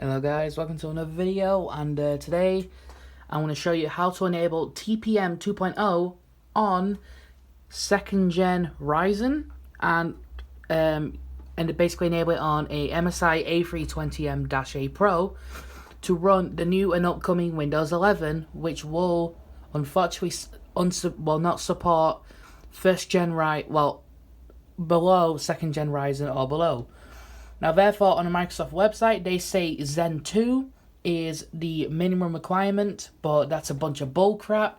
Hello guys, welcome to another video, and today I'm going to show you how to enable TPM 2.0 on 2nd gen Ryzen and basically enable it on a MSI A320m-a Pro to run the new and upcoming Windows 11, which will unfortunately not support below 2nd gen Ryzen or below. Now, therefore, on the Microsoft website, they say Zen 2 is the minimum requirement, but that's a bunch of bullcrap,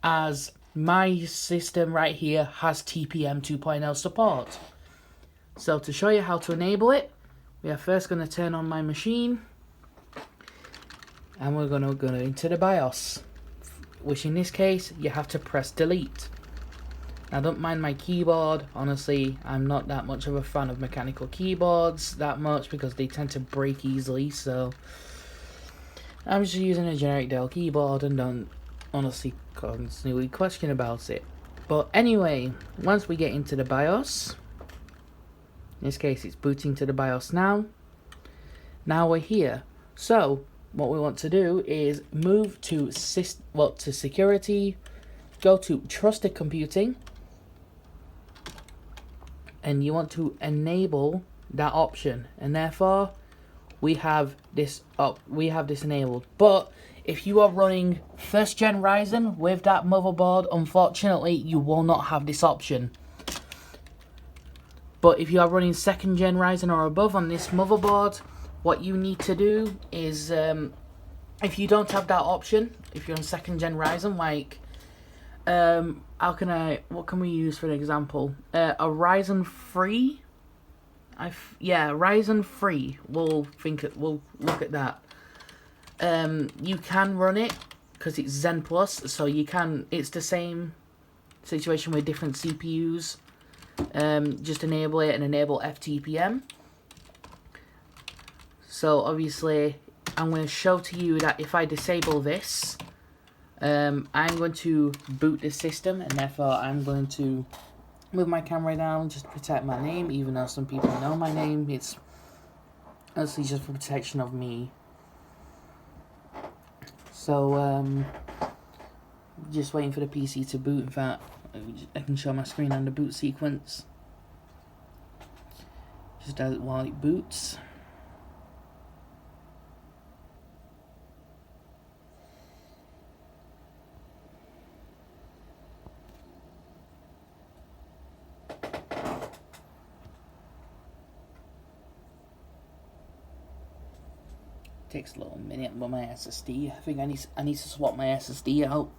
as my system right here has TPM 2.0 support. So, to show you how to enable it, we are first going to turn on my machine, and we're going to go into the BIOS, which in this case, you have to press delete. Now, don't mind my keyboard. Honestly, I'm not that much of a fan of mechanical keyboards that much because they tend to break easily, so I'm just using a generic Dell keyboard and don't honestly constantly question about it. But anyway, once we get into the BIOS, in this case it's booting to the BIOS now. Now we're here. So what we want to do is move to security, go to trusted computing, and you want to enable that option, and therefore we have this enabled. But if you are running 1st gen Ryzen with that motherboard, unfortunately you will not have this option. But if you are running 2nd gen Ryzen or above on this motherboard, what you need to do is, if you don't have that option, if you're on 2nd gen Ryzen, like what can we use for an example? A Ryzen 3? Ryzen 3. We'll look at that. You can run it because it's Zen Plus, so it's the same situation with different CPUs. Just enable it and enable FTPM. So obviously I'm going to show to you that if I disable this, I'm going to boot the system, and therefore I'm going to move my camera down just to protect my name, even though some people know my name. It's honestly just for protection of me. So just waiting for the PC to boot. In fact, I can show my screen on the boot sequence just as while it boots. Takes a little minute, but my SSD, I think I need to swap my SSD out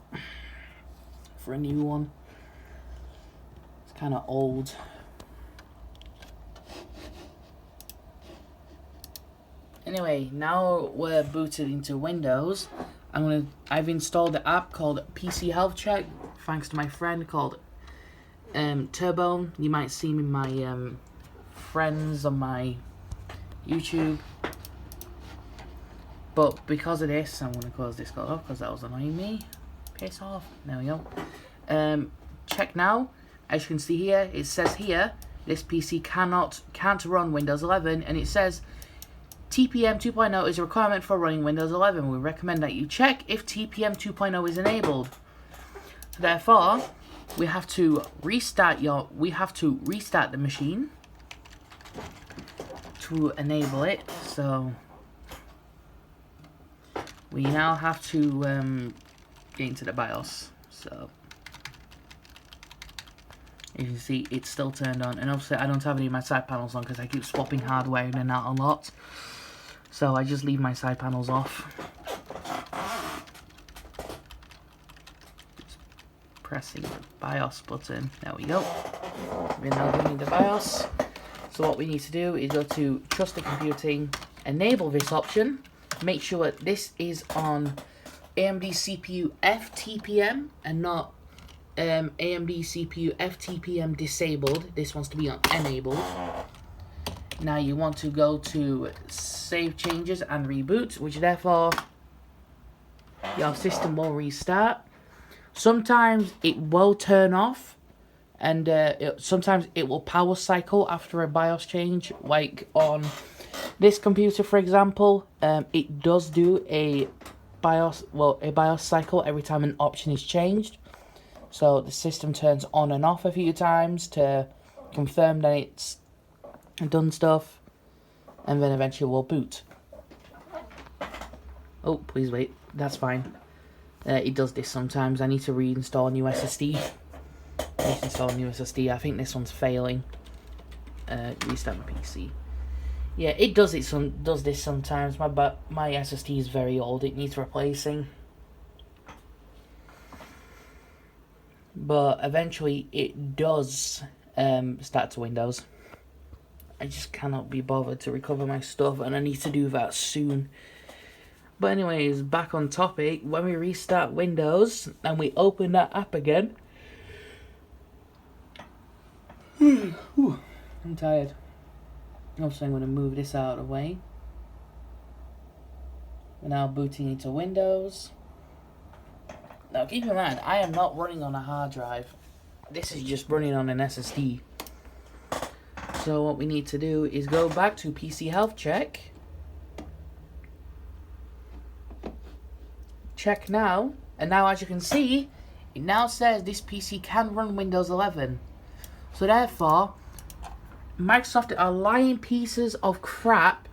for a new one. It's kind of old. Anyway, now we're booted into Windows. I've installed the app called PC Health Check, thanks to my friend called Turbo. You might see him in my friends on my YouTube. But because of this, I'm going to close this off because that was annoying me. Piss off. There we go. Check now. As you can see here, it says here, this PC can't run Windows 11, and it says TPM 2.0 is a requirement for running Windows 11. We recommend that you check if TPM 2.0 is enabled. Therefore, we have to restart the machine to enable it. So we now have to get into the BIOS. So as you can see, it's still turned on, and obviously I don't have any of my side panels on because I keep swapping hardware in and out a lot. So I just leave my side panels off. Just pressing the BIOS button. There we go. We're now doing the BIOS. So what we need to do is go to Trusted Computing, enable this option. Make sure that this is on AMD CPU FTPM and not AMD CPU FTPM disabled. This wants to be on enabled. Now you want to go to Save Changes and Reboot, which therefore your system will restart. Sometimes it will turn off, and sometimes it will power cycle after a BIOS change, like on This computer, for example, it does do a BIOS cycle every time an option is changed. So the system turns on and off a few times to confirm that it's done stuff, and then eventually we'll boot. Oh, please wait. That's fine. It does this sometimes. I need to reinstall new SSD. Reinstall new SSD. I think this one's failing. Restart my PC. Yeah, it does this sometimes. My SSD is very old. It needs replacing. But eventually it does start to Windows. I just cannot be bothered to recover my stuff, and I need to do that soon. But anyways, back on topic. When we restart Windows and we open that app again, I'm tired. Also, I'm going to move this out of the way. We're now booting into Windows. Now keep in mind, I am not running on a hard drive. This is just running on an SSD. So what we need to do is go back to PC Health Check. Check now. And now, as you can see, it now says this PC can run Windows 11. So therefore, Microsoft are lying pieces of crap,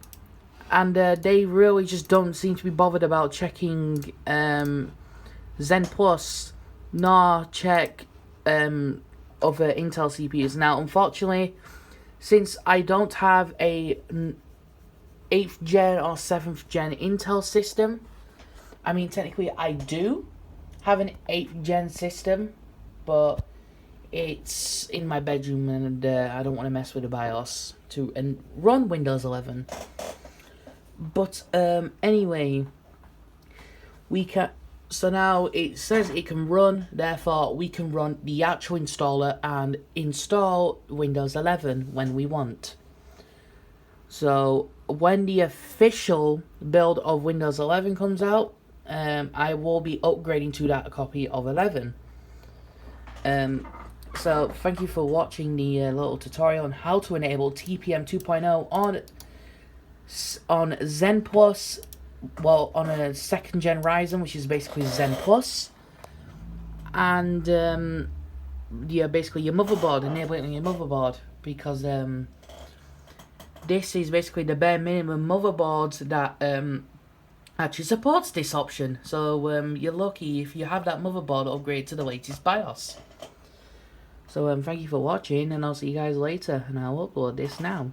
and they really just don't seem to be bothered about checking Zen Plus, nor check other Intel CPUs. Now, unfortunately, since I don't have a 8th gen or 7th gen Intel system, I mean, technically I do have an 8th gen system, but it's in my bedroom, and I don't want to mess with the BIOS to run Windows 11. But anyway, we can. So now it says it can run. Therefore, we can run the actual installer and install Windows 11 when we want. So when the official build of Windows 11 comes out, I will be upgrading to that copy of 11. So thank you for watching the little tutorial on how to enable TPM 2.0 on Zen Plus, well, on a 2nd gen Ryzen, which is basically Zen Plus, and yeah, basically your motherboard, enabling your motherboard, because this is basically the bare minimum motherboard that actually supports this option. So you're lucky if you have that motherboard upgrade to the latest BIOS. So thank you for watching, and I'll see you guys later, and I'll upload this now.